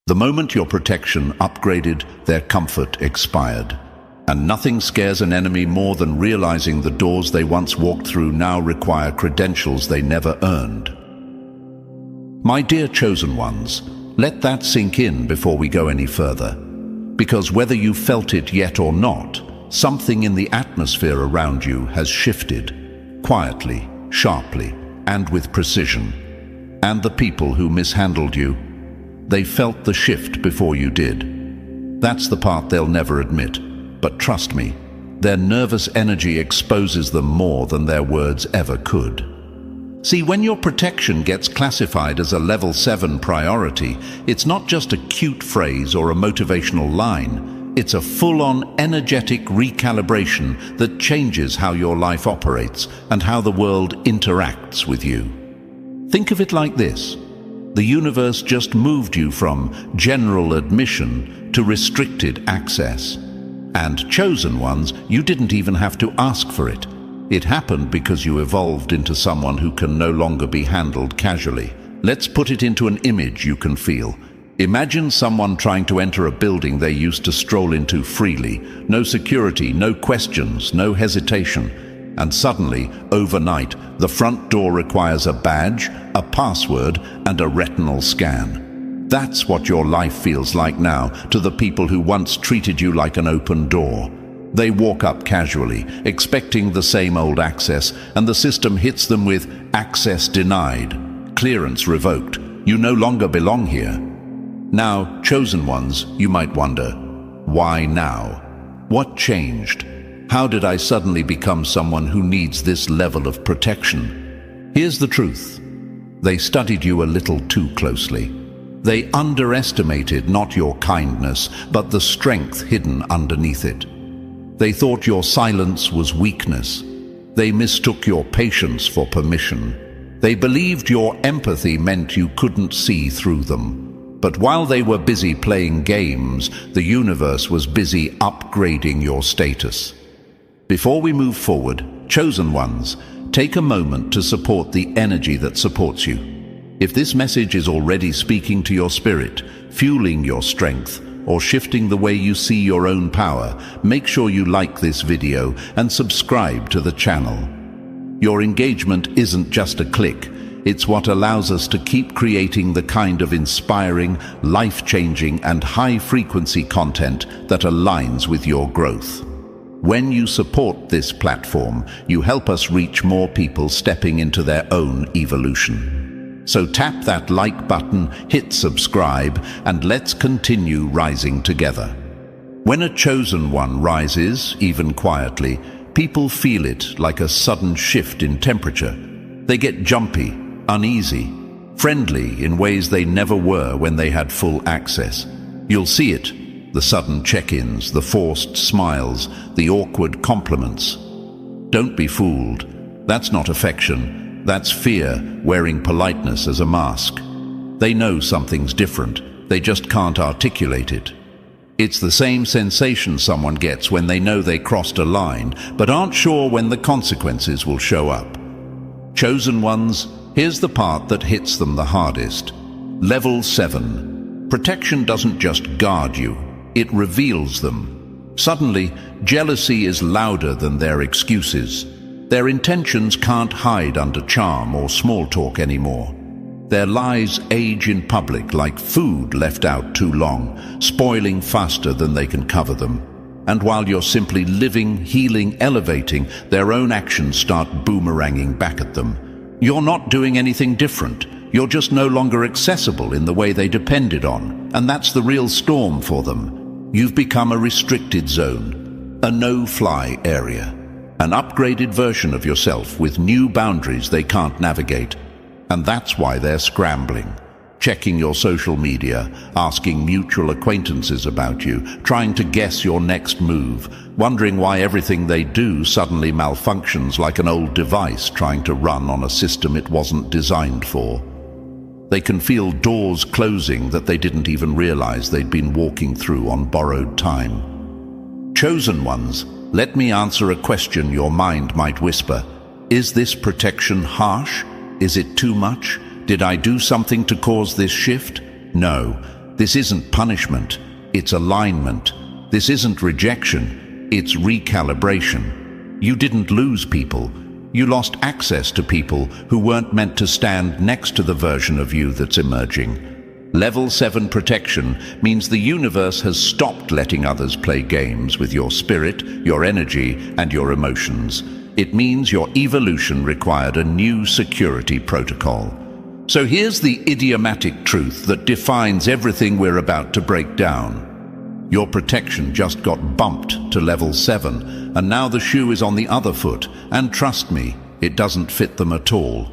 The moment your protection upgraded, their comfort expired. And nothing scares an enemy more than realizing the doors they once walked through now require credentials they never earned. My dear chosen ones, let that sink in before we go any further. Because whether you felt it yet or not, something in the atmosphere around you has shifted, quietly, sharply, and with precision. And the people who mishandled you, they felt the shift before you did. That's the part they'll never admit. But trust me, their nervous energy exposes them more than their words ever could. See, when your protection gets classified as a level 7 priority, it's not just a cute phrase or a motivational line. It's a full-on energetic recalibration that changes how your life operates and how the world interacts with you. Think of it like this. The universe just moved you from general admission to restricted access. And chosen ones, you didn't even have to ask for it. It happened because you evolved into someone who can no longer be handled casually. Let's put it into an image you can feel. Imagine someone trying to enter a building they used to stroll into freely. No security, no questions, no hesitation. And suddenly, overnight, the front door requires a badge, a password, and a retinal scan. That's what your life feels like now to the people who once treated you like an open door. They walk up casually, expecting the same old access, and the system hits them with access denied, clearance revoked. You no longer belong here. Now, chosen ones, you might wonder, why now? What changed? How did I suddenly become someone who needs this level of protection? Here's the truth. They studied you a little too closely. They underestimated not your kindness, but the strength hidden underneath it. They thought your silence was weakness. They mistook your patience for permission. They believed your empathy meant you couldn't see through them. But while they were busy playing games, the universe was busy upgrading your status. Before we move forward, chosen ones, take a moment to support the energy that supports you. If this message is already speaking to your spirit, fueling your strength, or shifting the way you see your own power, make sure you like this video and subscribe to the channel. Your engagement isn't just a click, it's what allows us to keep creating the kind of inspiring, life-changing, and high-frequency content that aligns with your growth. When you support this platform, you help us reach more people stepping into their own evolution. So tap that like button, hit subscribe, and let's continue rising together. When a chosen one rises, even quietly, people feel it like a sudden shift in temperature. They get jumpy, uneasy, friendly in ways they never were when they had full access. You'll see it. The sudden check-ins, the forced smiles, the awkward compliments. Don't be fooled. That's not affection. That's fear wearing politeness as a mask. They know something's different. They just can't articulate it. It's the same sensation someone gets when they know they crossed a line, but aren't sure when the consequences will show up. Chosen ones, here's the part that hits them the hardest. Level 7. Protection doesn't just guard you. It reveals them. Suddenly, jealousy is louder than their excuses. Their intentions can't hide under charm or small talk anymore. Their lies age in public like food left out too long, spoiling faster than they can cover them. And while you're simply living, healing, elevating, their own actions start boomeranging back at them. You're not doing anything different. You're just no longer accessible in the way they depended on. And that's the real storm for them. You've become a restricted zone, a no-fly area, an upgraded version of yourself with new boundaries they can't navigate. And that's why they're scrambling, checking your social media, asking mutual acquaintances about you, trying to guess your next move, wondering why everything they do suddenly malfunctions like an old device trying to run on a system it wasn't designed for. They can feel doors closing that they didn't even realize they'd been walking through on borrowed time. Chosen ones, let me answer a question your mind might whisper. Is this protection harsh? Is it too much? Did I do something to cause this shift? No, This isn't punishment, it's alignment. This isn't rejection, it's recalibration. You didn't lose people. You lost access to people who weren't meant to stand next to the version of you that's emerging. Level 7 protection means the universe has stopped letting others play games with your spirit, your energy, and your emotions. It means your evolution required a new security protocol. So here's the idiomatic truth that defines everything we're about to break down. Your protection just got bumped to level 7, and now the shoe is on the other foot, and trust me, it doesn't fit them at all.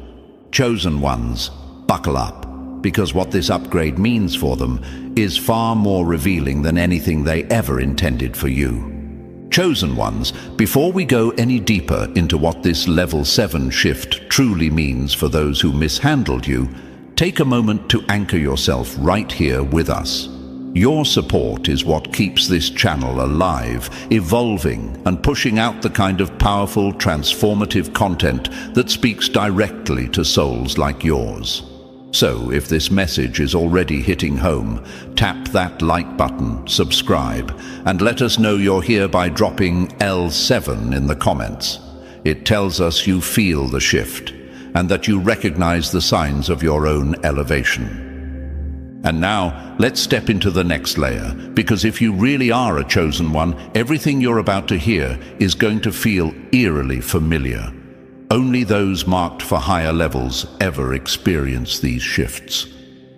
Chosen ones, buckle up, because what this upgrade means for them is far more revealing than anything they ever intended for you. Chosen ones, before we go any deeper into what this level 7 shift truly means for those who mishandled you, take a moment to anchor yourself right here with us. Your support is what keeps this channel alive, evolving, and pushing out the kind of powerful, transformative content that speaks directly to souls like yours. So, if this message is already hitting home, tap that like button, subscribe, and let us know you're here by dropping L7 in the comments. It tells us you feel the shift, and that you recognize the signs of your own elevation. And now, let's step into the next layer, because if you really are a chosen one, everything you're about to hear is going to feel eerily familiar. Only those marked for higher levels ever experience these shifts.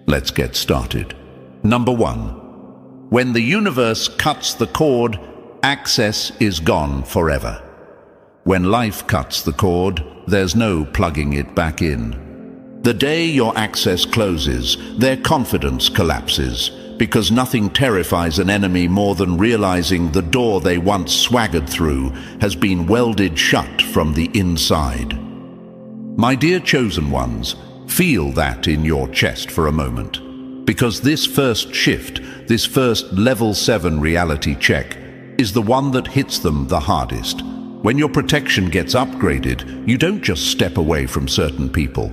Let's get started. Number 1. When the universe cuts the cord, access is gone forever. When life cuts the cord, there's no plugging it back in. The day your access closes, their confidence collapses, because nothing terrifies an enemy more than realizing the door they once swaggered through has been welded shut from the inside. My dear chosen ones, feel that in your chest for a moment, because this first shift, this first level 7 reality check, is the one that hits them the hardest. When your protection gets upgraded, you don't just step away from certain people.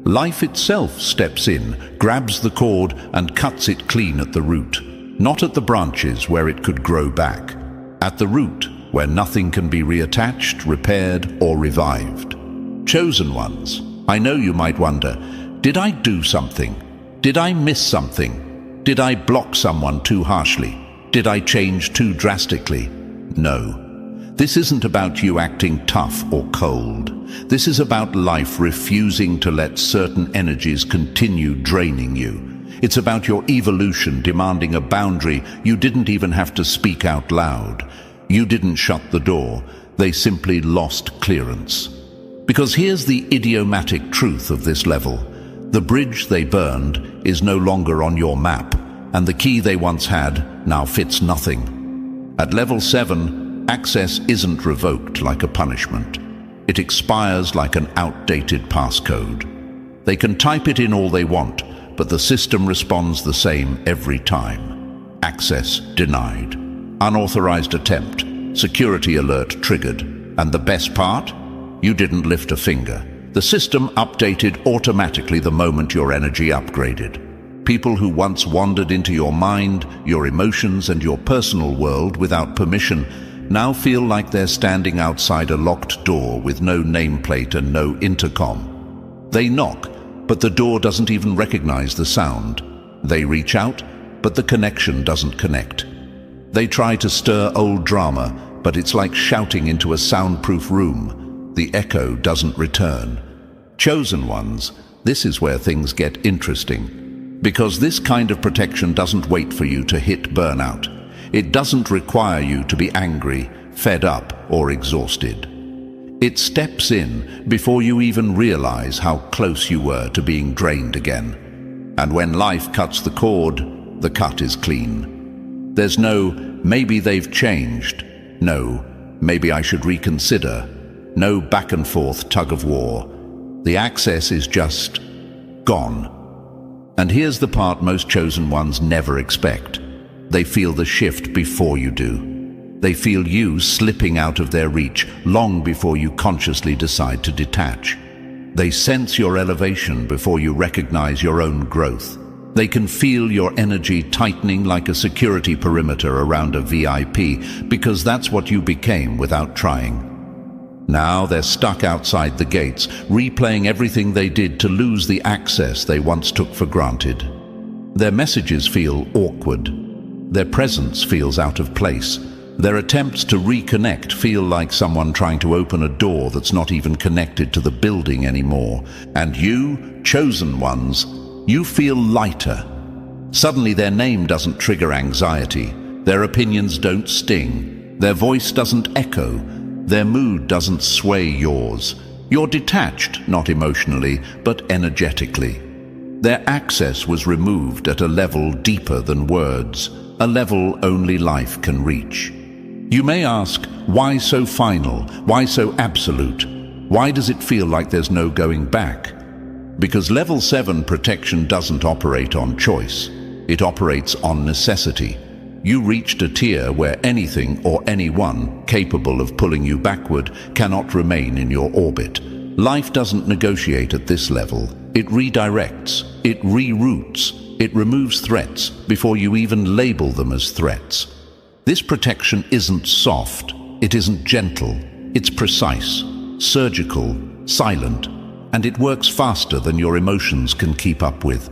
Life itself steps in, grabs the cord, and cuts it clean at the root. Not at the branches where it could grow back. At the root, where nothing can be reattached, repaired, or revived. Chosen ones, I know you might wonder, did I do something? Did I miss something? Did I block someone too harshly? Did I change too drastically? No. This isn't about you acting tough or cold. This is about life refusing to let certain energies continue draining you. It's about your evolution demanding a boundary you didn't even have to speak out loud. You didn't shut the door. They simply lost clearance. Because here's the idiomatic truth of this level. The bridge they burned is no longer on your map, and the key they once had now fits nothing. At level 7, access isn't revoked like a punishment. It expires like an outdated passcode. They can type it in all they want, but the system responds the same every time. Access denied. Unauthorized attempt. Security alert triggered. And the best part? You didn't lift a finger. The system updated automatically the moment your energy upgraded. People who once wandered into your mind, your emotions, and your personal world without permission now feel like they're standing outside a locked door with no nameplate and no intercom. They knock, but the door doesn't even recognize the sound. They reach out, but the connection doesn't connect. They try to stir old drama, but it's like shouting into a soundproof room. The echo doesn't return. Chosen ones, this is where things get interesting. Because this kind of protection doesn't wait for you to hit burnout. It doesn't require you to be angry, fed up, or exhausted. It steps in before you even realize how close you were to being drained again. And when life cuts the cord, the cut is clean. There's no, maybe they've changed. No, maybe I should reconsider. No back and forth tug of war. The access is just gone. And here's the part most chosen ones never expect. They feel the shift before you do. They feel you slipping out of their reach long before you consciously decide to detach. They sense your elevation before you recognize your own growth. They can feel your energy tightening like a security perimeter around a VIP, because that's what you became without trying. Now they're stuck outside the gates, replaying everything they did to lose the access they once took for granted. Their messages feel awkward. Their presence feels out of place. Their attempts to reconnect feel like someone trying to open a door that's not even connected to the building anymore. And you, chosen ones, you feel lighter. Suddenly their name doesn't trigger anxiety. Their opinions don't sting. Their voice doesn't echo. Their mood doesn't sway yours. You're detached, not emotionally, but energetically. Their access was removed at a level deeper than words, a level only life can reach. You may ask, why so final? Why so absolute? Why does it feel like there's no going back? Because level 7 protection doesn't operate on choice. It operates on necessity. You reached a tier where anything or anyone capable of pulling you backward cannot remain in your orbit. Life doesn't negotiate at this level. It redirects, it reroutes, it removes threats before you even label them as threats. This protection isn't soft, it isn't gentle, it's precise, surgical, silent, and it works faster than your emotions can keep up with.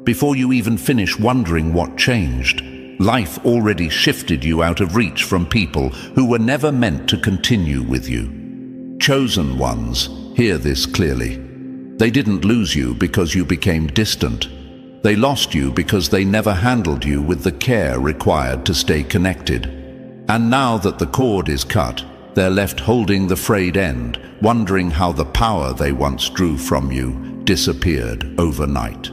Before you even finish wondering what changed, life already shifted you out of reach from people who were never meant to continue with you. Chosen ones, hear this clearly. They didn't lose you because you became distant. They lost you because they never handled you with the care required to stay connected. And now that the cord is cut, they're left holding the frayed end, wondering how the power they once drew from you disappeared overnight.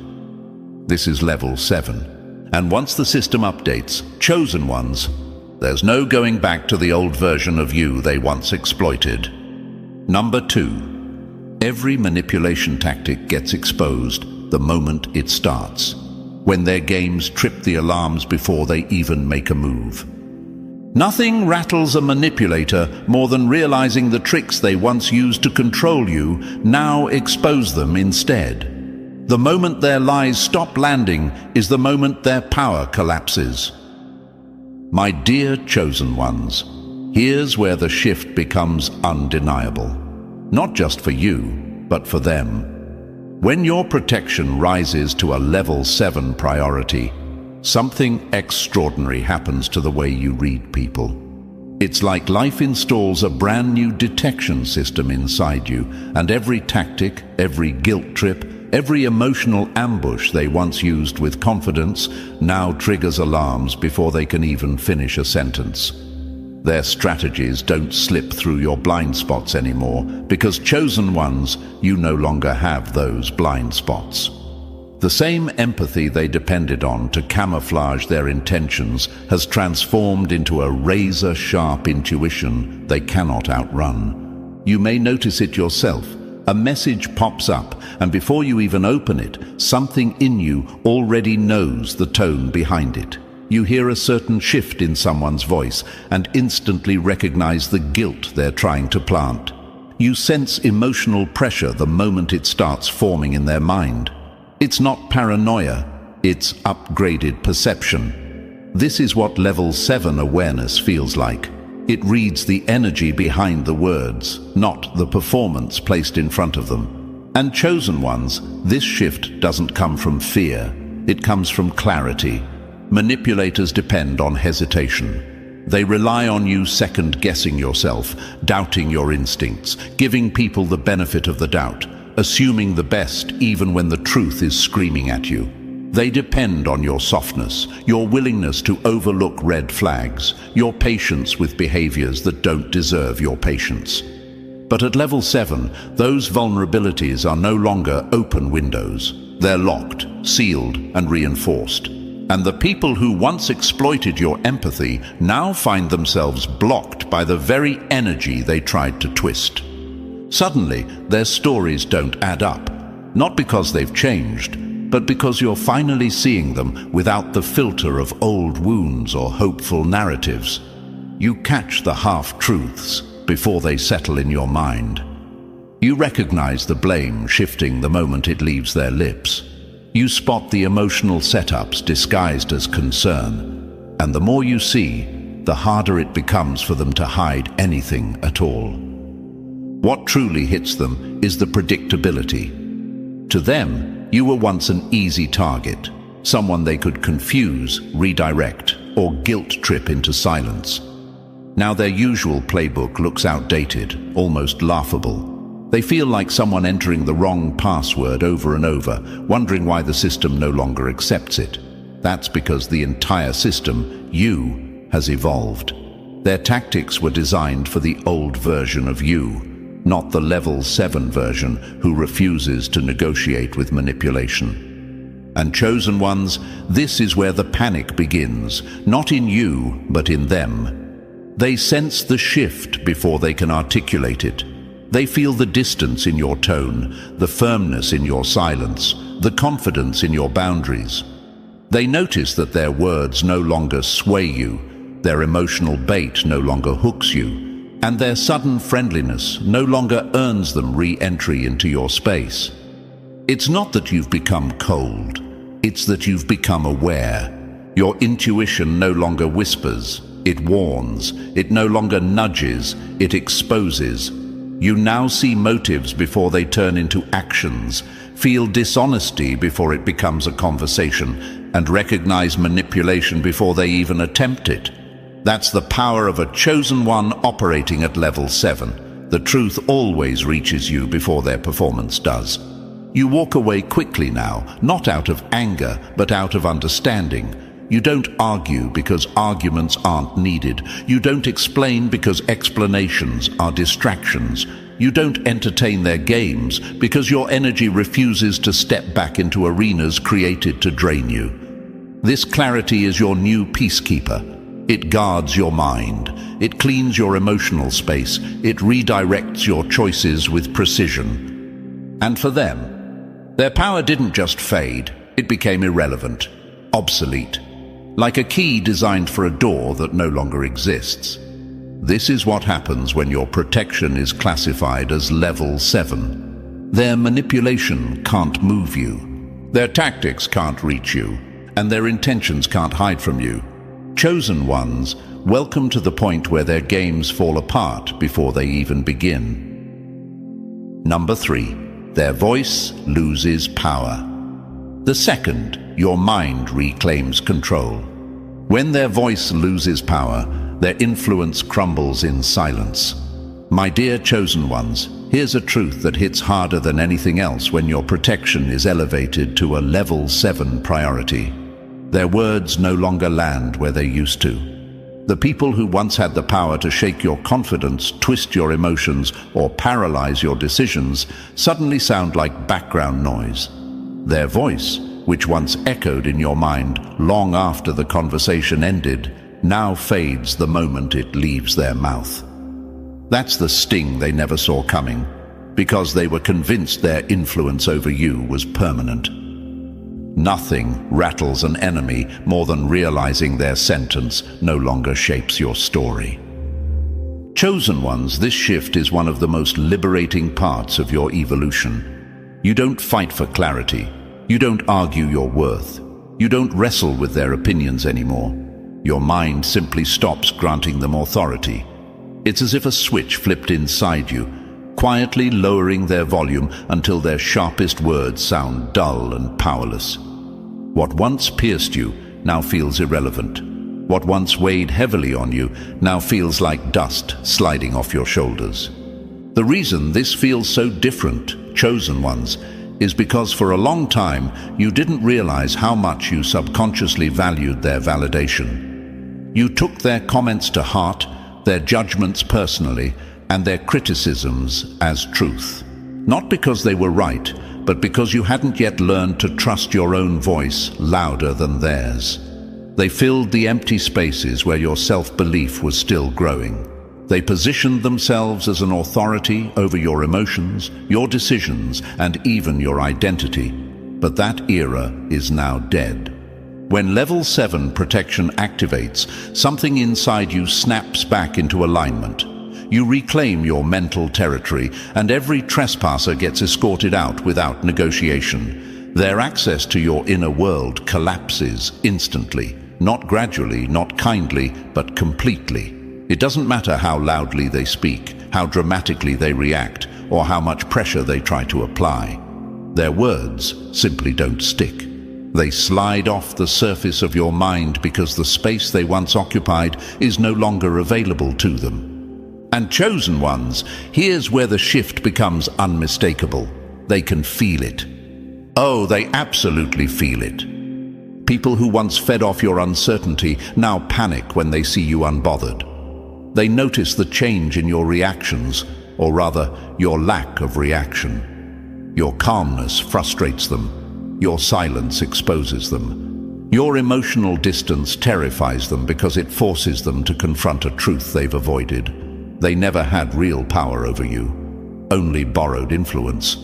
This is level 7. And once the system updates, chosen ones, there's no going back to the old version of you they once exploited. Number 2. Every manipulation tactic gets exposed the moment it starts, when their games trip the alarms before they even make a move. Nothing rattles a manipulator more than realizing the tricks they once used to control you now expose them instead. The moment their lies stop landing is the moment their power collapses. My dear chosen ones, here's where the shift becomes undeniable. Not just for you, but for them. When your protection rises to a level 7 priority, something extraordinary happens to the way you read people. It's like life installs a brand new detection system inside you, and every tactic, every guilt trip, every emotional ambush they once used with confidence now triggers alarms before they can even finish a sentence. Their strategies don't slip through your blind spots anymore, because chosen ones, you no longer have those blind spots. The same empathy they depended on to camouflage their intentions has transformed into a razor-sharp intuition they cannot outrun. You may notice it yourself. A message pops up, and before you even open it, something in you already knows the tone behind it. You hear a certain shift in someone's voice and instantly recognize the guilt they're trying to plant. You sense emotional pressure the moment it starts forming in their mind. It's not paranoia, it's upgraded perception. This is what level 7 awareness feels like. It reads the energy behind the words, not the performance placed in front of them. And chosen ones, this shift doesn't come from fear. It comes from clarity. Manipulators depend on hesitation. They rely on you second-guessing yourself, doubting your instincts, giving people the benefit of the doubt, assuming the best even when the truth is screaming at you. They depend on your softness, your willingness to overlook red flags, your patience with behaviors that don't deserve your patience. But at level 7, those vulnerabilities are no longer open windows. They're locked, sealed, and reinforced. And the people who once exploited your empathy now find themselves blocked by the very energy they tried to twist. Suddenly, their stories don't add up, not because they've changed, but because you're finally seeing them without the filter of old wounds or hopeful narratives. You catch the half-truths before they settle in your mind. You recognize the blame shifting the moment it leaves their lips. You spot the emotional setups disguised as concern, and the more you see, the harder it becomes for them to hide anything at all. What truly hits them is the predictability. To them, you were once an easy target, someone they could confuse, redirect, or guilt trip into silence. Now their usual playbook looks outdated, almost laughable. They feel like someone entering the wrong password over and over, wondering why the system no longer accepts it. That's because the entire system, you, has evolved. Their tactics were designed for the old version of you, not the level 7 version who refuses to negotiate with manipulation. And chosen ones, this is where the panic begins, not in you, but in them. They sense the shift before they can articulate it. They feel the distance in your tone, the firmness in your silence, the confidence in your boundaries. They notice that their words no longer sway you, their emotional bait no longer hooks you, and their sudden friendliness no longer earns them re-entry into your space. It's not that you've become cold, it's that you've become aware. Your intuition no longer whispers, it warns. It no longer nudges, it exposes. You now see motives before they turn into actions, feel dishonesty before it becomes a conversation, and recognize manipulation before they even attempt it. That's the power of a chosen one operating at level 7. The truth always reaches you before their performance does. You walk away quickly now, not out of anger, but out of understanding. You don't argue because arguments aren't needed. You don't explain because explanations are distractions. You don't entertain their games because your energy refuses to step back into arenas created to drain you. This clarity is your new peacekeeper. It guards your mind. It cleans your emotional space. It redirects your choices with precision. And for them, their power didn't just fade. It became irrelevant, obsolete. Like a key designed for a door that no longer exists. This is what happens when your protection is classified as level 7. Their manipulation can't move you. Their tactics can't reach you, and their intentions can't hide from you. Chosen ones, welcome to the point where their games fall apart before they even begin. Number 3, their voice loses power. The second, your mind reclaims control. When their voice loses power, their influence crumbles in silence. My dear chosen ones, here's a truth that hits harder than anything else when your protection is elevated to a level 7 priority. Their words no longer land where they used to. The people who once had the power to shake your confidence, twist your emotions, or paralyze your decisions suddenly sound like background noise. Their voice, which once echoed in your mind long after the conversation ended, now fades the moment it leaves their mouth. That's the sting they never saw coming, because they were convinced their influence over you was permanent. Nothing rattles an enemy more than realizing their sentence no longer shapes your story. Chosen ones, this shift is one of the most liberating parts of your evolution. You don't fight for clarity. You don't argue your worth. You don't wrestle with their opinions anymore. Your mind simply stops granting them authority. It's as if a switch flipped inside you, quietly lowering their volume until their sharpest words sound dull and powerless. What once pierced you now feels irrelevant. What once weighed heavily on you now feels like dust sliding off your shoulders. The reason this feels so different, chosen ones, is because for a long time you didn't realize how much you subconsciously valued their validation. You took their comments to heart, their judgments personally, and their criticisms as truth. Not because they were right, but because you hadn't yet learned to trust your own voice louder than theirs. They filled the empty spaces where your self-belief was still growing. They positioned themselves as an authority over your emotions, your decisions, and even your identity. But that era is now dead. When level 7 protection activates, something inside you snaps back into alignment. You reclaim your mental territory, and every trespasser gets escorted out without negotiation. Their access to your inner world collapses instantly, not gradually, not kindly, but completely. It doesn't matter how loudly they speak, how dramatically they react, or how much pressure they try to apply. Their words simply don't stick. They slide off the surface of your mind because the space they once occupied is no longer available to them. And chosen ones, here's where the shift becomes unmistakable. They can feel it. Oh, they absolutely feel it. People who once fed off your uncertainty now panic when they see you unbothered. They notice the change in your reactions, or rather, your lack of reaction. Your calmness frustrates them. Your silence exposes them. Your emotional distance terrifies them because it forces them to confront a truth they've avoided. They never had real power over you, only borrowed influence.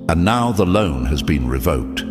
And now the loan has been revoked.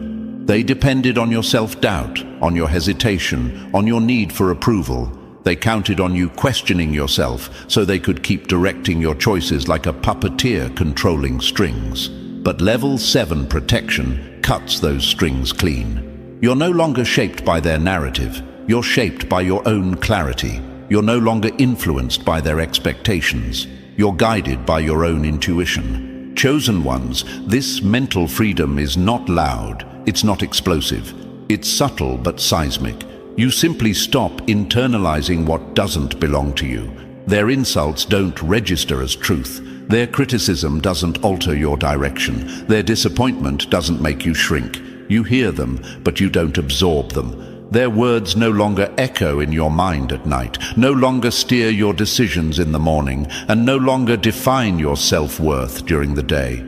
They depended on your self-doubt, on your hesitation, on your need for approval. They counted on you questioning yourself so they could keep directing your choices like a puppeteer controlling strings. But level 7 protection cuts those strings clean. You're no longer shaped by their narrative. You're shaped by your own clarity. You're no longer influenced by their expectations. You're guided by your own intuition. Chosen ones, this mental freedom is not loud, it's not explosive. It's subtle but seismic. You simply stop internalizing what doesn't belong to you. Their insults don't register as truth. Their criticism doesn't alter your direction. Their disappointment doesn't make you shrink. You hear them, but you don't absorb them. Their words no longer echo in your mind at night, no longer steer your decisions in the morning, and no longer define your self-worth during the day.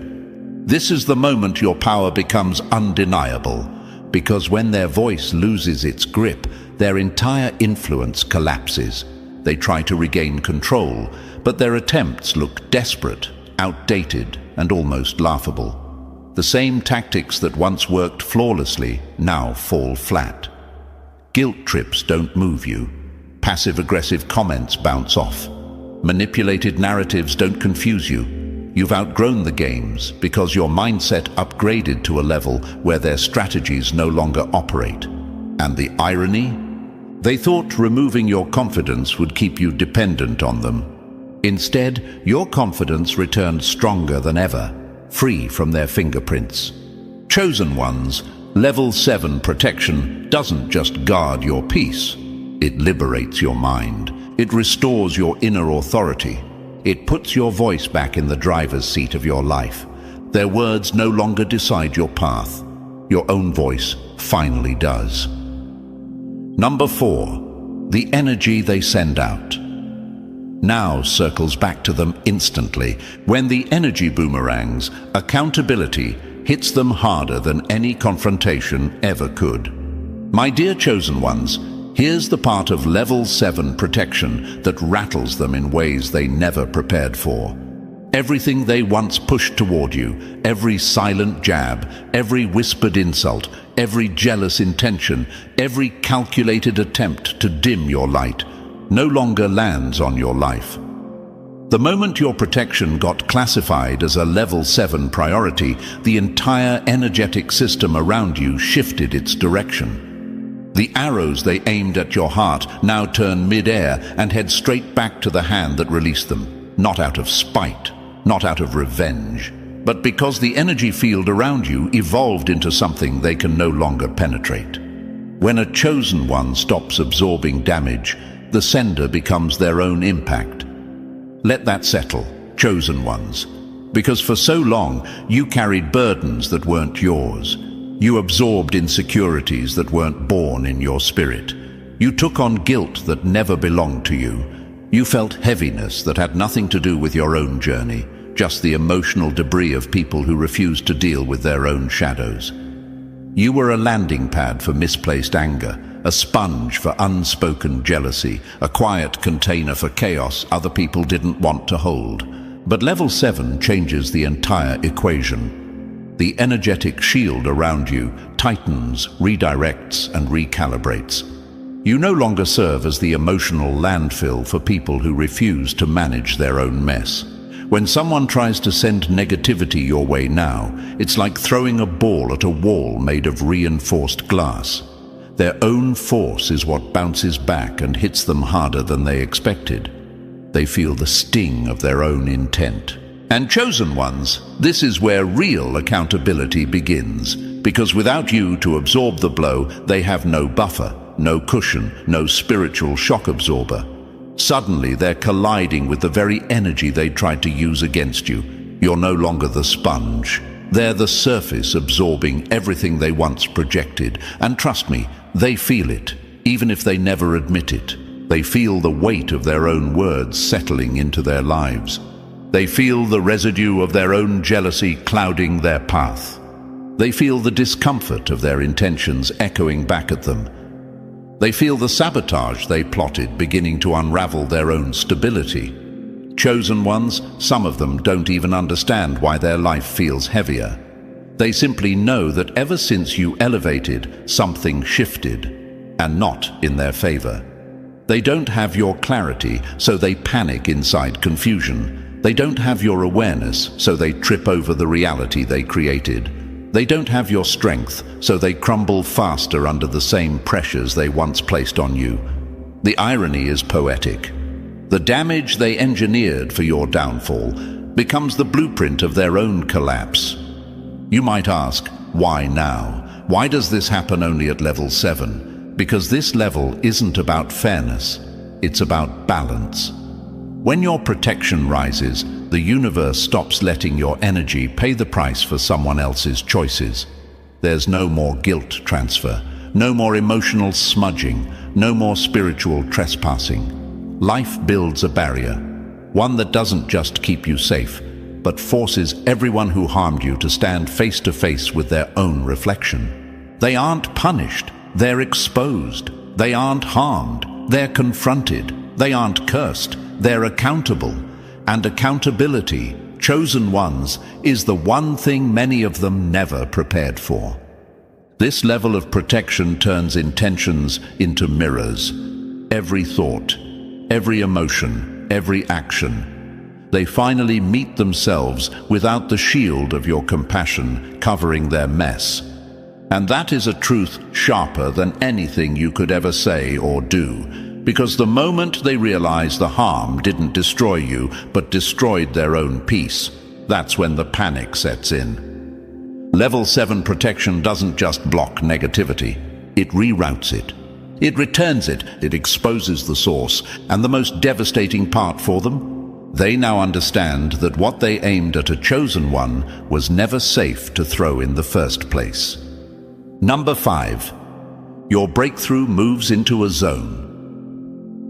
This is the moment your power becomes undeniable, because when their voice loses its grip, their entire influence collapses. They try to regain control, but their attempts look desperate, outdated, and almost laughable. The same tactics that once worked flawlessly now fall flat. Guilt trips don't move you. Passive-aggressive comments bounce off. Manipulated narratives don't confuse you. You've outgrown the games because your mindset upgraded to a level where their strategies no longer operate. And the irony? They thought removing your confidence would keep you dependent on them. Instead, your confidence returned stronger than ever, free from their fingerprints. Chosen ones, level 7 protection doesn't just guard your peace. It liberates your mind. It restores your inner authority. It puts your voice back in the driver's seat of your life. Their words no longer decide your path. Your own voice finally does. Number 4, the energy they send out. Now circles back to them instantly. When the energy boomerangs, accountability hits them harder than any confrontation ever could. My dear chosen ones, here's the part of level 7 protection that rattles them in ways they never prepared for. Everything they once pushed toward you, every silent jab, every whispered insult, every jealous intention, every calculated attempt to dim your light, no longer lands on your life. The moment your protection got classified as a level 7 priority, the entire energetic system around you shifted its direction. The arrows they aimed at your heart now turn mid-air and head straight back to the hand that released them, not out of spite, not out of revenge, but because the energy field around you evolved into something they can no longer penetrate. When a chosen one stops absorbing damage, the sender becomes their own impact. Let that settle, chosen ones, because for so long you carried burdens that weren't yours. You absorbed insecurities that weren't born in your spirit. You took on guilt that never belonged to you. You felt heaviness that had nothing to do with your own journey, just the emotional debris of people who refused to deal with their own shadows. You were a landing pad for misplaced anger, a sponge for unspoken jealousy, a quiet container for chaos other people didn't want to hold. But level 7 changes the entire equation. The energetic shield around you tightens, redirects, and recalibrates. You no longer serve as the emotional landfill for people who refuse to manage their own mess. When someone tries to send negativity your way now, it's like throwing a ball at a wall made of reinforced glass. Their own force is what bounces back and hits them harder than they expected. They feel the sting of their own intent. And chosen ones, this is where real accountability begins, because without you to absorb the blow, they have no buffer, no cushion, no spiritual shock absorber. Suddenly, they're colliding with the very energy they tried to use against you. You're no longer the sponge. They're the surface absorbing everything they once projected. And trust me, they feel it, even if they never admit it. They feel the weight of their own words settling into their lives. They feel the residue of their own jealousy clouding their path. They feel the discomfort of their intentions echoing back at them. They feel the sabotage they plotted beginning to unravel their own stability. Chosen ones, some of them don't even understand why their life feels heavier. They simply know that ever since you elevated, something shifted, and not in their favor. They don't have your clarity, so they panic inside confusion. They don't have your awareness, so they trip over the reality they created. They don't have your strength, so they crumble faster under the same pressures they once placed on you. The irony is poetic. The damage they engineered for your downfall becomes the blueprint of their own collapse. You might ask, why now? Why does this happen only at level 7? Because this level isn't about fairness, it's about balance. When your protection rises, the universe stops letting your energy pay the price for someone else's choices. There's no more guilt transfer, no more emotional smudging, no more spiritual trespassing. Life builds a barrier, one that doesn't just keep you safe, but forces everyone who harmed you to stand face to face with their own reflection. They aren't punished, they're exposed. They aren't harmed, they're confronted. They aren't cursed, they're accountable. And accountability, chosen ones, is the one thing many of them never prepared for. This level of protection turns intentions into mirrors. Every thought, every emotion, every action. They finally meet themselves without the shield of your compassion covering their mess. And that is a truth sharper than anything you could ever say or do. Because the moment they realize the harm didn't destroy you, but destroyed their own peace, that's when the panic sets in. Level 7 protection doesn't just block negativity, it reroutes it. It returns it, it exposes the source, and the most devastating part for them? They now understand that what they aimed at a chosen one was never safe to throw in the first place. Number 5. Your breakthrough moves into a zone.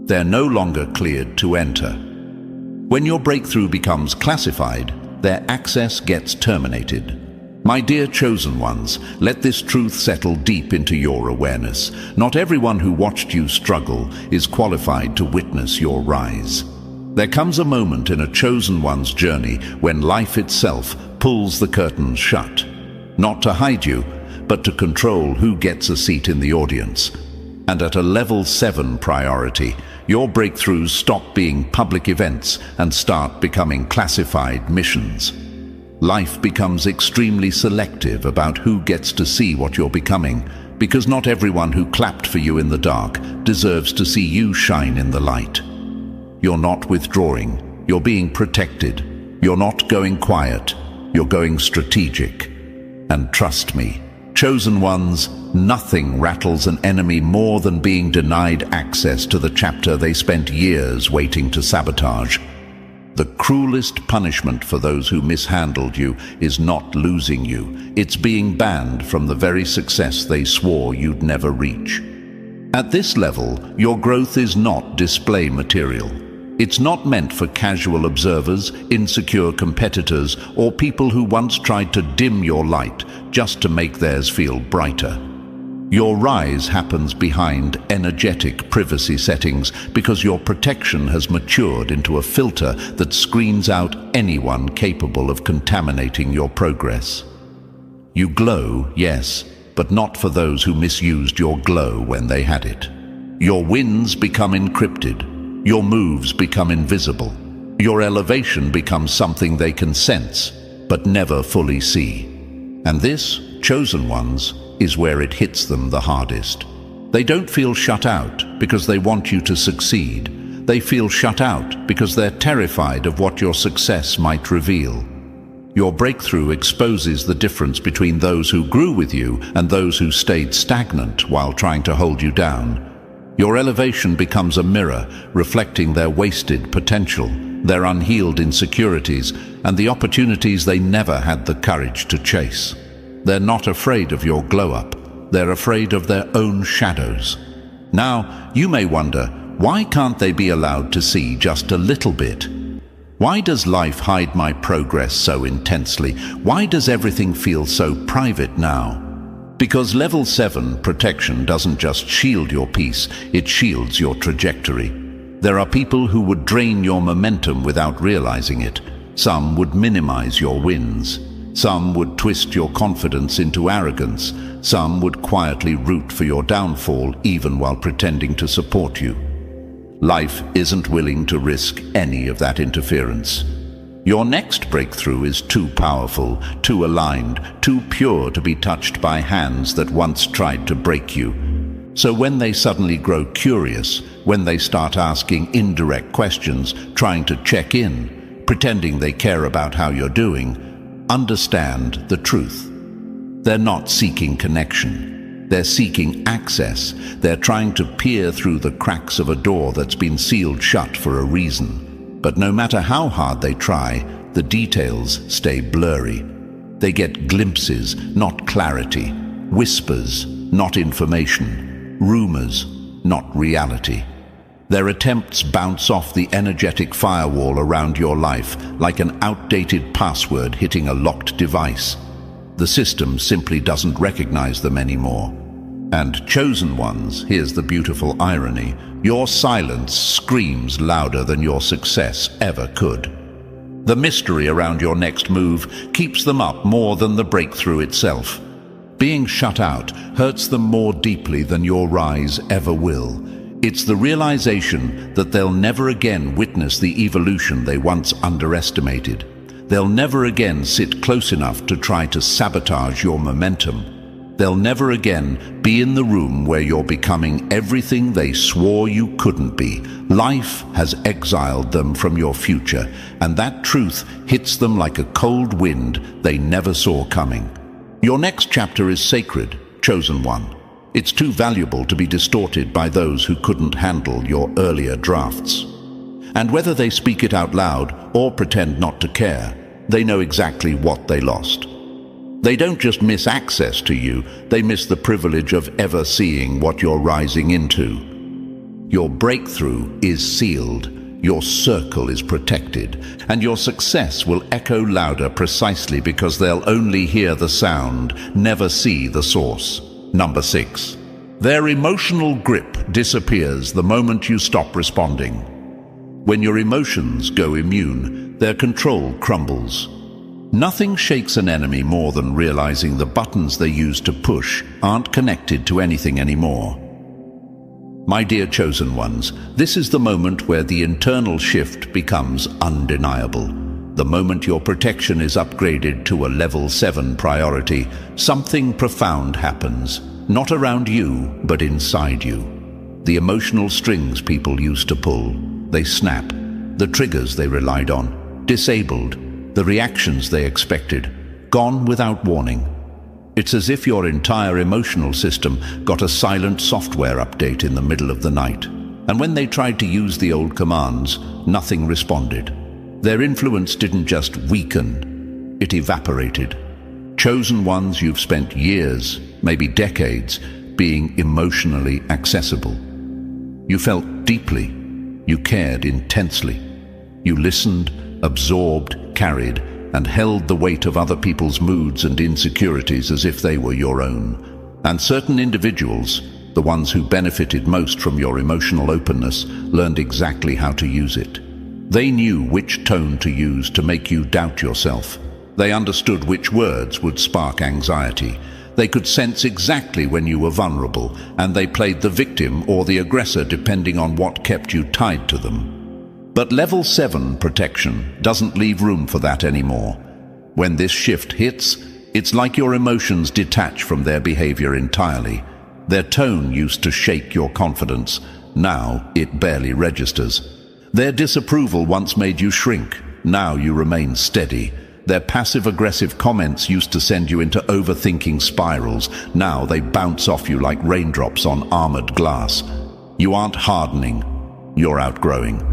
They're no longer cleared to enter. When your breakthrough becomes classified, their access gets terminated. My dear chosen ones, let this truth settle deep into your awareness. Not everyone who watched you struggle is qualified to witness your rise. There comes a moment in a chosen one's journey when life itself pulls the curtains shut. Not to hide you, but to control who gets a seat in the audience. And at a level 7 priority, your breakthroughs stop being public events and start becoming classified missions. Life becomes extremely selective about who gets to see what you're becoming, because not everyone who clapped for you in the dark deserves to see you shine in the light. You're not withdrawing, you're being protected. You're not going quiet, you're going strategic. And trust me, chosen ones, nothing rattles an enemy more than being denied access to the chapter they spent years waiting to sabotage. The cruelest punishment for those who mishandled you is not losing you. It's being banned from the very success they swore you'd never reach. At this level, your growth is not display material. It's not meant for casual observers, insecure competitors, or people who once tried to dim your light just to make theirs feel brighter. Your rise happens behind energetic privacy settings because your protection has matured into a filter that screens out anyone capable of contaminating your progress. You glow, yes, but not for those who misused your glow when they had it. Your wins become encrypted. Your moves become invisible. Your elevation becomes something they can sense, but never fully see. And this, chosen ones, is where it hits them the hardest. They don't feel shut out because they want you to succeed. They feel shut out because they're terrified of what your success might reveal. Your breakthrough exposes the difference between those who grew with you and those who stayed stagnant while trying to hold you down. Your elevation becomes a mirror, reflecting their wasted potential, their unhealed insecurities, and the opportunities they never had the courage to chase. They're not afraid of your glow-up. They're afraid of their own shadows. Now, you may wonder, why can't they be allowed to see just a little bit? Why does life hide my progress so intensely? Why does everything feel so private now? Because level 7 protection doesn't just shield your peace, it shields your trajectory. There are people who would drain your momentum without realizing it. Some would minimize your wins. Some would twist your confidence into arrogance. Some would quietly root for your downfall even while pretending to support you. Life isn't willing to risk any of that interference. Your next breakthrough is too powerful, too aligned, too pure to be touched by hands that once tried to break you. So when they suddenly grow curious, when they start asking indirect questions, trying to check in, pretending they care about how you're doing, understand the truth. They're not seeking connection. They're seeking access. They're trying to peer through the cracks of a door that's been sealed shut for a reason. But no matter how hard they try, the details stay blurry. They get glimpses, not clarity, whispers, not information, rumors, not reality. Their attempts bounce off the energetic firewall around your life like an outdated password hitting a locked device. The system simply doesn't recognize them anymore. And chosen ones, here's the beautiful irony, your silence screams louder than your success ever could. The mystery around your next move keeps them up more than the breakthrough itself. Being shut out hurts them more deeply than your rise ever will. It's the realization that they'll never again witness the evolution they once underestimated. They'll never again sit close enough to try to sabotage your momentum. They'll never again be in the room where you're becoming everything they swore you couldn't be. Life has exiled them from your future, and that truth hits them like a cold wind they never saw coming. Your next chapter is sacred, chosen one. It's too valuable to be distorted by those who couldn't handle your earlier drafts. And whether they speak it out loud or pretend not to care, they know exactly what they lost. They don't just miss access to you, they miss the privilege of ever seeing what you're rising into. Your breakthrough is sealed, your circle is protected, and your success will echo louder precisely because they'll only hear the sound, never see the source. Number 6. Their emotional grip disappears the moment you stop responding. When your emotions go immune, their control crumbles. Nothing shakes an enemy more than realizing the buttons they use to push aren't connected to anything anymore. My dear chosen ones, this is the moment where the internal shift becomes undeniable. The moment your protection is upgraded to a level 7 priority, something profound happens, not around you, but inside you. The emotional strings people used to pull, they snap. The triggers they relied on, disabled. The reactions they expected, gone without warning. It's as if your entire emotional system got a silent software update in the middle of the night. And when they tried to use the old commands, nothing responded. Their influence didn't just weaken, it evaporated. Chosen ones, you've spent years, maybe decades, being emotionally accessible. You felt deeply, you cared intensely. You listened, absorbed, carried, and held the weight of other people's moods and insecurities as if they were your own. And certain individuals, the ones who benefited most from your emotional openness, learned exactly how to use it. They knew which tone to use to make you doubt yourself. They understood which words would spark anxiety. They could sense exactly when you were vulnerable, and they played the victim or the aggressor depending on what kept you tied to them. But level 7 protection doesn't leave room for that anymore. When this shift hits, it's like your emotions detach from their behavior entirely. Their tone used to shake your confidence. Now it barely registers. Their disapproval once made you shrink. Now you remain steady. Their passive-aggressive comments used to send you into overthinking spirals. Now they bounce off you like raindrops on armored glass. You aren't hardening, you're outgrowing.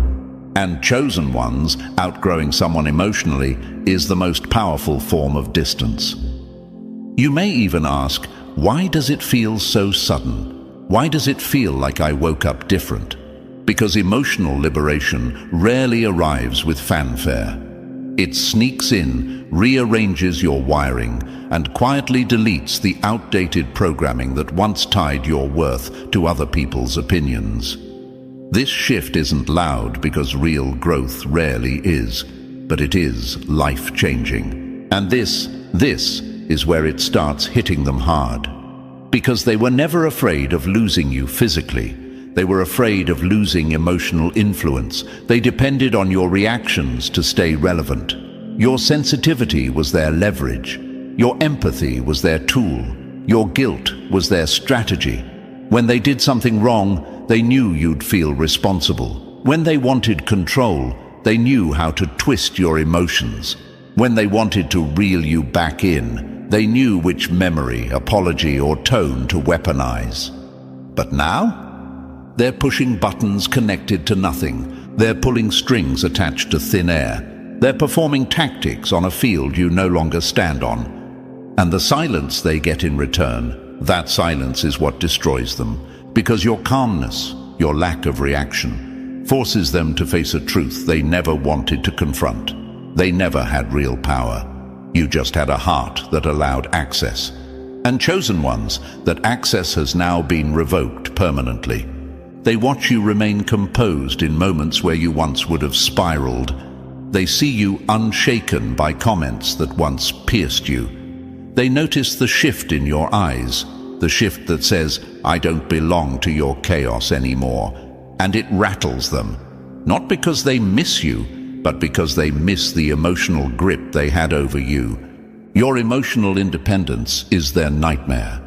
And chosen ones, outgrowing someone emotionally, is the most powerful form of distance. You may even ask, why does it feel so sudden? Why does it feel like I woke up different? Because emotional liberation rarely arrives with fanfare. It sneaks in, rearranges your wiring, and quietly deletes the outdated programming that once tied your worth to other people's opinions. This shift isn't loud because real growth rarely is, but it is life-changing. And this is where it starts hitting them hard. Because they were never afraid of losing you physically. They were afraid of losing emotional influence. They depended on your reactions to stay relevant. Your sensitivity was their leverage. Your empathy was their tool. Your guilt was their strategy. When they did something wrong, they knew you'd feel responsible. When they wanted control, they knew how to twist your emotions. When they wanted to reel you back in, they knew which memory, apology, or tone to weaponize. But now? They're pushing buttons connected to nothing. They're pulling strings attached to thin air. They're performing tactics on a field you no longer stand on. And the silence they get in return, that silence is what destroys them. Because your calmness, your lack of reaction, forces them to face a truth they never wanted to confront. They never had real power. You just had a heart that allowed access. And chosen ones, that access has now been revoked permanently. They watch you remain composed in moments where you once would have spiraled. They see you unshaken by comments that once pierced you. They notice the shift in your eyes, the shift that says, I don't belong to your chaos anymore. And it rattles them, not because they miss you, but because they miss the emotional grip they had over you. Your emotional independence is their nightmare.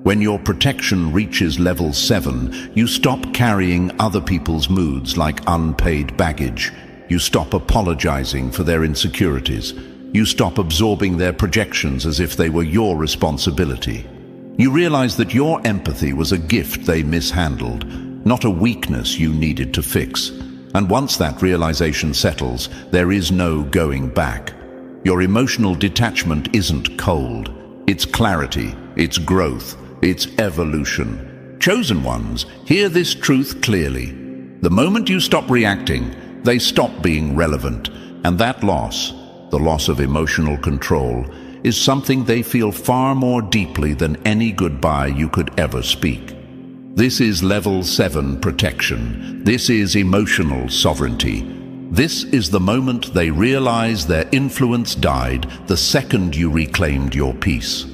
When your protection reaches level 7, you stop carrying other people's moods like unpaid baggage. You stop apologizing for their insecurities. You stop absorbing their projections as if they were your responsibility. You realize that your empathy was a gift they mishandled, not a weakness you needed to fix. And once that realization settles, there is no going back. Your emotional detachment isn't cold. It's clarity, it's growth, it's evolution. Chosen ones, hear this truth clearly. The moment you stop reacting, they stop being relevant. And that loss, the loss of emotional control, is something they feel far more deeply than any goodbye you could ever speak. This is level 7 protection. This is emotional sovereignty. This is the moment they realize their influence died the second you reclaimed your peace.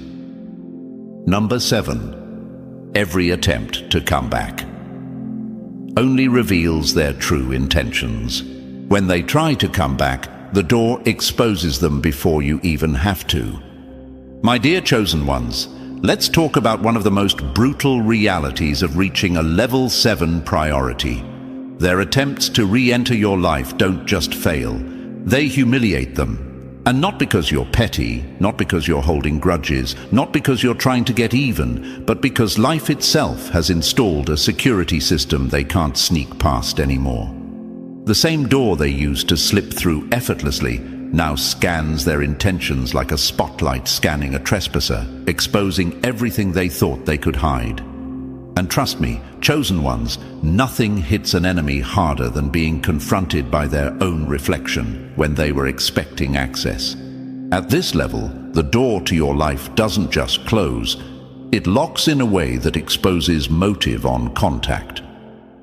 Number 7. Every attempt to come back only reveals their true intentions. When they try to come back, the door exposes them before you even have to. My dear chosen ones, let's talk about one of the most brutal realities of reaching a level 7 priority. Their attempts to re-enter your life don't just fail, they humiliate them. And not because you're petty, not because you're holding grudges, not because you're trying to get even, but because life itself has installed a security system they can't sneak past anymore. The same door they used to slip through effortlessly now scans their intentions like a spotlight scanning a trespasser, exposing everything they thought they could hide. And trust me, chosen ones, nothing hits an enemy harder than being confronted by their own reflection when they were expecting access. At this level, the door to your life doesn't just close, it locks in a way that exposes motive on contact.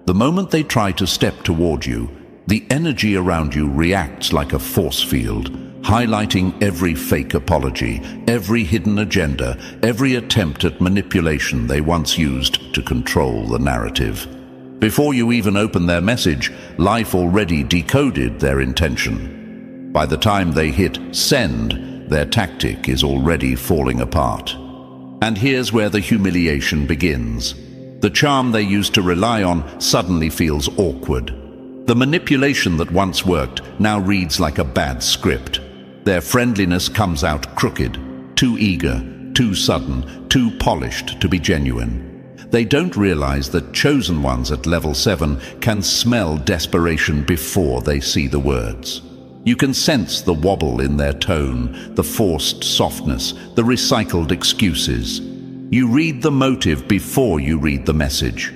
The moment they try to step toward you, the energy around you reacts like a force field, highlighting every fake apology, every hidden agenda, every attempt at manipulation they once used to control the narrative. Before you even open their message, life already decoded their intention. By the time they hit send, their tactic is already falling apart. And here's where the humiliation begins. The charm they used to rely on suddenly feels awkward. The manipulation that once worked now reads like a bad script. Their friendliness comes out crooked, too eager, too sudden, too polished to be genuine. They don't realize that chosen ones at level 7 can smell desperation before they see the words. You can sense the wobble in their tone, the forced softness, the recycled excuses. You read the motive before you read the message.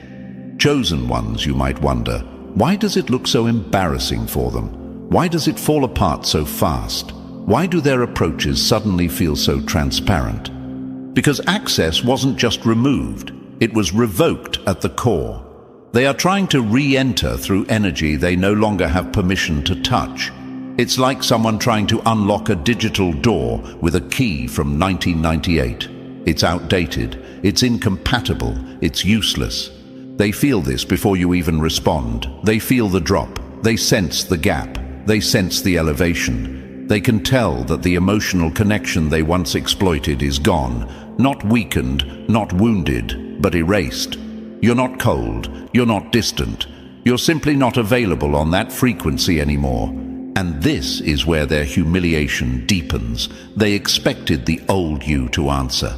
Chosen ones, you might wonder, why does it look so embarrassing for them? Why does it fall apart so fast? Why do their approaches suddenly feel so transparent? Because access wasn't just removed, it was revoked at the core. They are trying to re-enter through energy they no longer have permission to touch. It's like someone trying to unlock a digital door with a key from 1998. It's outdated, it's incompatible, it's useless. They feel this before you even respond. They feel the drop, they sense the gap, they sense the elevation. They can tell that the emotional connection they once exploited is gone, not weakened, not wounded, but erased. You're not cold, you're not distant, you're simply not available on that frequency anymore. And this is where their humiliation deepens. They expected the old you to answer.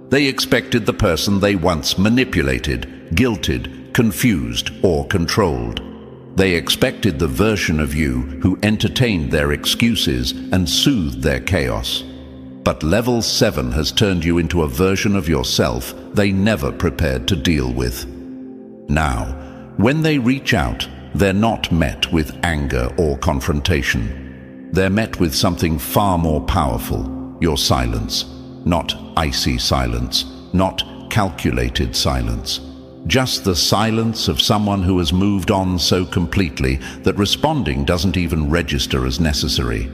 They expected the person they once manipulated, guilted, confused, or controlled. They expected the version of you who entertained their excuses and soothed their chaos. But level 7 has turned you into a version of yourself they never prepared to deal with. Now, when they reach out, they're not met with anger or confrontation. They're met with something far more powerful, your silence. Not icy silence, not calculated silence. Just the silence of someone who has moved on so completely that responding doesn't even register as necessary.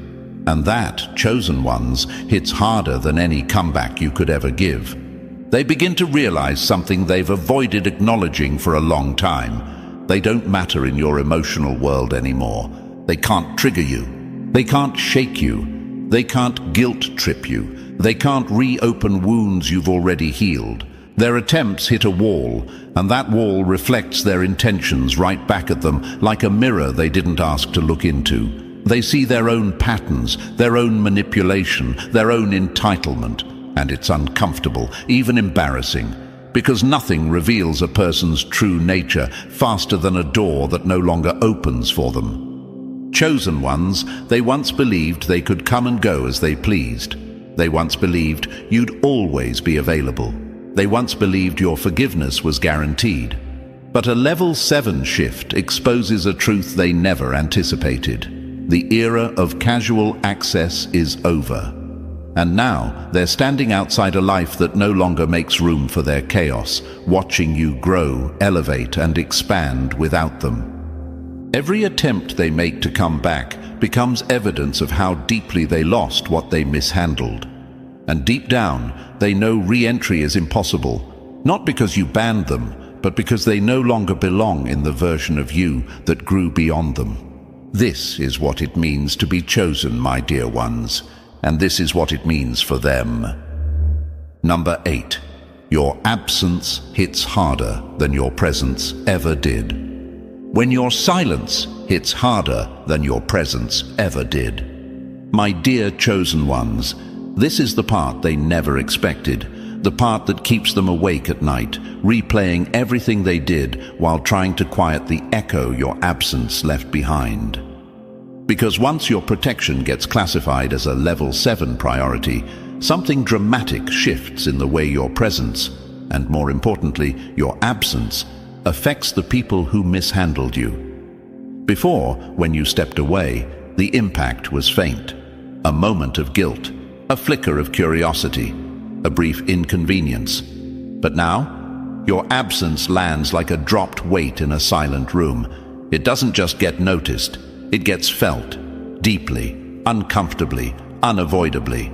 And that, chosen ones, hits harder than any comeback you could ever give. They begin to realize something they've avoided acknowledging for a long time. They don't matter in your emotional world anymore. They can't trigger you. They can't shake you. They can't guilt trip you. They can't reopen wounds you've already healed. Their attempts hit a wall, and that wall reflects their intentions right back at them like a mirror they didn't ask to look into. They see their own patterns, their own manipulation, their own entitlement, and it's uncomfortable, even embarrassing, because nothing reveals a person's true nature faster than a door that no longer opens for them. Chosen ones, they once believed they could come and go as they pleased. They once believed you'd always be available. They once believed your forgiveness was guaranteed. But a level 7 shift exposes a truth they never anticipated. The era of casual access is over. And now they're standing outside a life that no longer makes room for their chaos, watching you grow, elevate, and expand without them. Every attempt they make to come back becomes evidence of how deeply they lost what they mishandled. And deep down, they know re-entry is impossible, not because you banned them, but because they no longer belong in the version of you that grew beyond them. This is what it means to be chosen, my dear ones, and this is what it means for them. Number 8. Your absence hits harder than your presence ever did. When your silence hits harder than your presence ever did. My dear chosen ones, this is the part they never expected, the part that keeps them awake at night, replaying everything they did while trying to quiet the echo your absence left behind. Because once your protection gets classified as a level 7 priority, something dramatic shifts in the way your presence, and more importantly, your absence, affects the people who mishandled you. Before, when you stepped away, the impact was faint. A moment of guilt, a flicker of curiosity, a brief inconvenience. But now, your absence lands like a dropped weight in a silent room. It doesn't just get noticed, it gets felt, deeply, uncomfortably, unavoidably.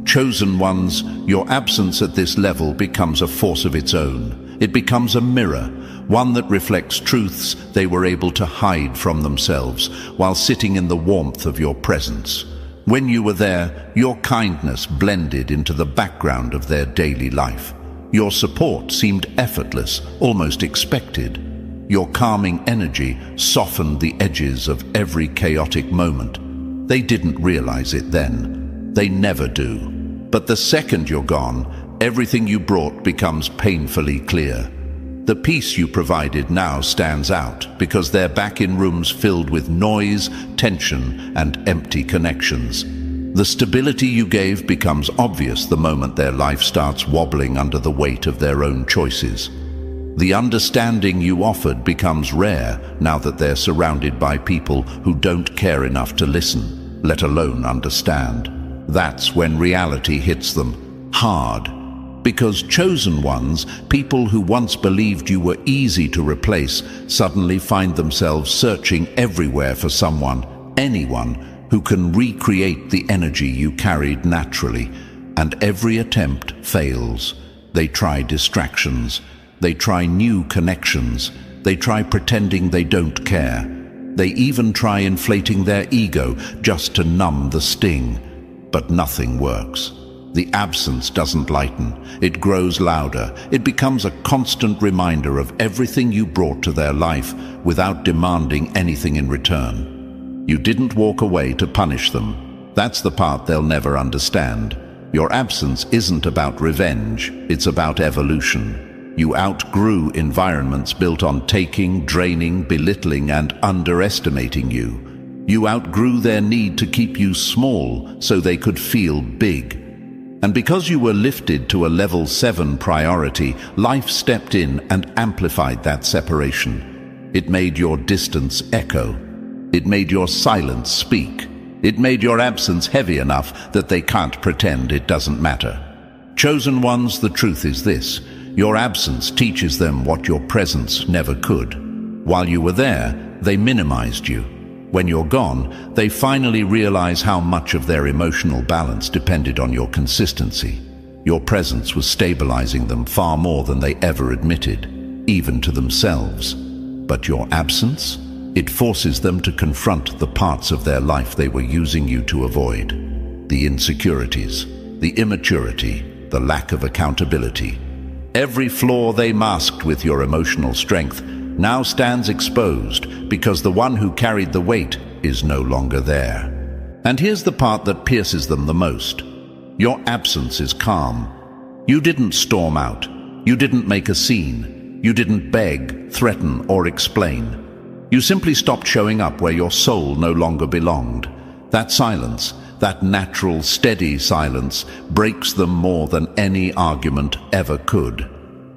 Chosen ones, your absence at this level becomes a force of its own. It becomes a mirror, one that reflects truths they were able to hide from themselves while sitting in the warmth of your presence. When you were there, your kindness blended into the background of their daily life. Your support seemed effortless, almost expected. Your calming energy softened the edges of every chaotic moment. They didn't realize it then. They never do. But the second you're gone, everything you brought becomes painfully clear. The peace you provided now stands out because they're back in rooms filled with noise, tension, and empty connections. The stability you gave becomes obvious the moment their life starts wobbling under the weight of their own choices. The understanding you offered becomes rare now that they're surrounded by people who don't care enough to listen, let alone understand. That's when reality hits them, hard. Because chosen ones, people who once believed you were easy to replace, suddenly find themselves searching everywhere for someone, anyone, who can recreate the energy you carried naturally. And every attempt fails. They try distractions. They try new connections. They try pretending they don't care. They even try inflating their ego just to numb the sting. But nothing works. The absence doesn't lighten. It grows louder. It becomes a constant reminder of everything you brought to their life without demanding anything in return. You didn't walk away to punish them. That's the part they'll never understand. Your absence isn't about revenge. It's about evolution. You outgrew environments built on taking, draining, belittling, and underestimating you. You outgrew their need to keep you small so they could feel big. And because you were lifted to a level 7 priority, life stepped in and amplified that separation. It made your distance echo. It made your silence speak. It made your absence heavy enough that they can't pretend it doesn't matter. Chosen ones, the truth is this: your absence teaches them what your presence never could. While you were there, they minimized you. When you're gone, they finally realize how much of their emotional balance depended on your consistency. Your presence was stabilizing them far more than they ever admitted, even to themselves. But your absence? It forces them to confront the parts of their life they were using you to avoid. The insecurities, the immaturity, the lack of accountability. Every flaw they masked with your emotional strength now stands exposed because the one who carried the weight is no longer there. And here's the part that pierces them the most. Your absence is calm. You didn't storm out. You didn't make a scene. You didn't beg, threaten, or explain. You simply stopped showing up where your soul no longer belonged. That silence, that natural, steady silence, breaks them more than any argument ever could.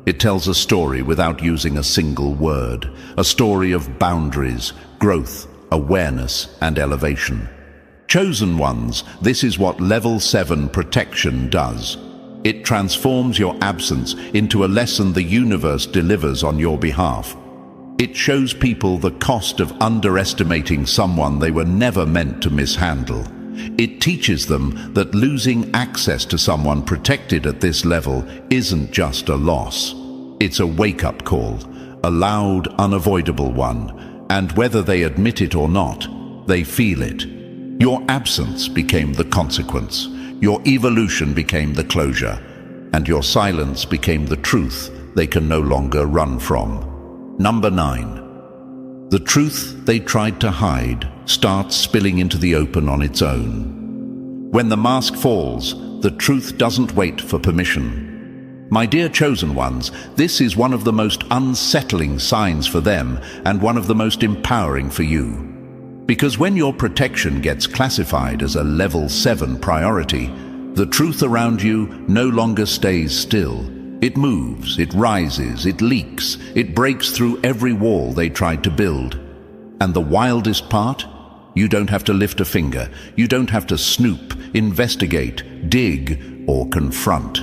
It tells a story without using a single word, a story of boundaries, growth, awareness, and elevation. Chosen ones, this is what level 7 protection does. It transforms your absence into a lesson the universe delivers on your behalf. It shows people the cost of underestimating someone they were never meant to mishandle. It teaches them that losing access to someone protected at this level isn't just a loss. It's a wake-up call, a loud, unavoidable one, and whether they admit it or not, they feel it. Your absence became the consequence, your evolution became the closure, and your silence became the truth they can no longer run from. Number 9. The truth they tried to hide starts spilling into the open on its own. When the mask falls, the truth doesn't wait for permission. My dear chosen ones, this is one of the most unsettling signs for them and one of the most empowering for you. Because when your protection gets classified as a level 7 priority, the truth around you no longer stays still. It moves, it rises, it leaks, it breaks through every wall they tried to build. And the wildest part? You don't have to lift a finger. You don't have to snoop, investigate, dig, or confront.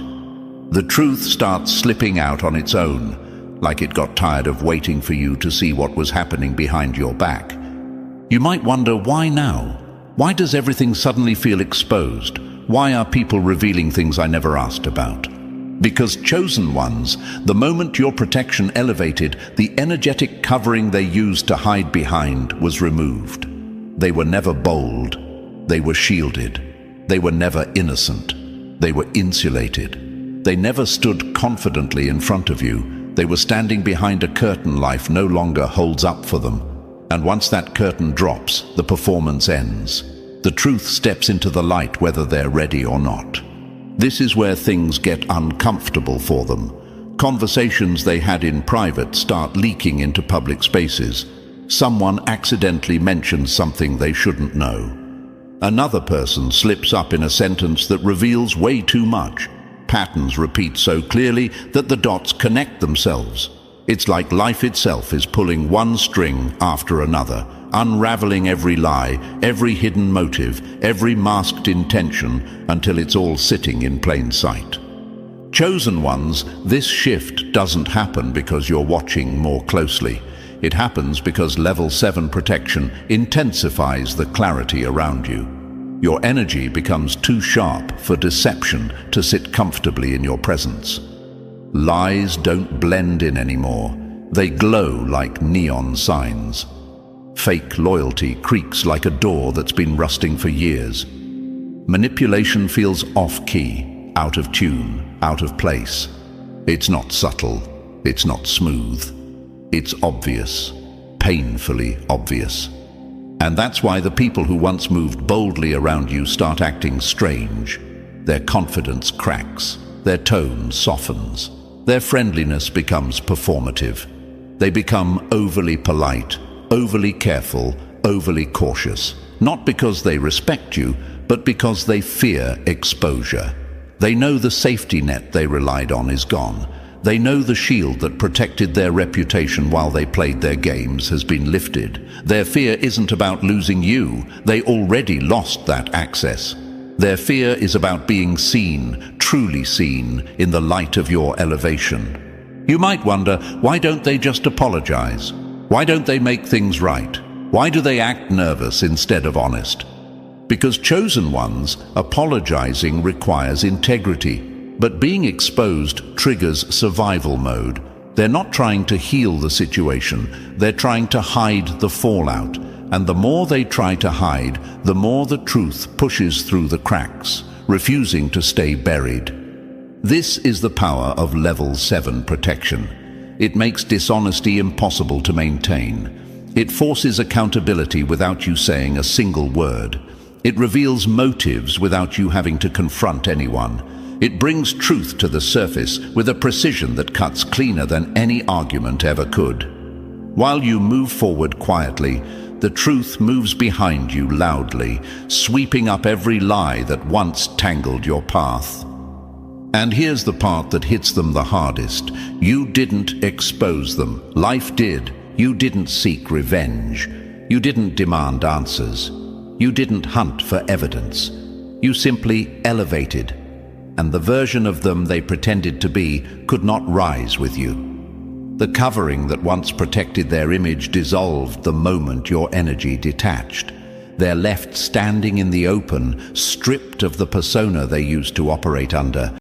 The truth starts slipping out on its own, like it got tired of waiting for you to see what was happening behind your back. You might wonder, why now? Why does everything suddenly feel exposed? Why are people revealing things I never asked about? Because chosen ones, the moment your protection elevated, the energetic covering they used to hide behind was removed. They were never bold. They were shielded. They were never innocent. They were insulated. They never stood confidently in front of you. They were standing behind a curtain life no longer holds up for them. And once that curtain drops, the performance ends. The truth steps into the light whether they're ready or not. This is where things get uncomfortable for them. Conversations they had in private start leaking into public spaces. Someone accidentally mentions something they shouldn't know. Another person slips up in a sentence that reveals way too much. Patterns repeat so clearly that the dots connect themselves. It's like life itself is pulling one string after another, unraveling every lie, every hidden motive, every masked intention, until it's all sitting in plain sight. Chosen ones, this shift doesn't happen because you're watching more closely. It happens because level 7 protection intensifies the clarity around you. Your energy becomes too sharp for deception to sit comfortably in your presence. Lies don't blend in anymore. They glow like neon signs. Fake loyalty creaks like a door that's been rusting for years. Manipulation feels off-key, out of tune, out of place. It's not subtle. It's not smooth. It's obvious, painfully obvious. And that's why the people who once moved boldly around you start acting strange. Their confidence cracks. Their tone softens. Their friendliness becomes performative. They become overly polite, overly careful, overly cautious. Not because they respect you, but because they fear exposure. They know the safety net they relied on is gone. They know the shield that protected their reputation while they played their games has been lifted. Their fear isn't about losing you. They already lost that access. Their fear is about being seen, truly seen, in the light of your elevation. You might wonder, why don't they just apologize? Why don't they make things right? Why do they act nervous instead of honest? Because chosen ones, apologizing requires integrity. But being exposed triggers survival mode. They're not trying to heal the situation. They're trying to hide the fallout. And the more they try to hide, the more the truth pushes through the cracks, refusing to stay buried. This is the power of level 7 protection. It makes dishonesty impossible to maintain. It forces accountability without you saying a single word. It reveals motives without you having to confront anyone. It brings truth to the surface with a precision that cuts cleaner than any argument ever could. While you move forward quietly, the truth moves behind you loudly, sweeping up every lie that once tangled your path. And here's the part that hits them the hardest. You didn't expose them. Life did. You didn't seek revenge. You didn't demand answers. You didn't hunt for evidence. You simply elevated. And the version of them they pretended to be could not rise with you. The covering that once protected their image dissolved the moment your energy detached. They're left standing in the open, stripped of the persona they used to operate under.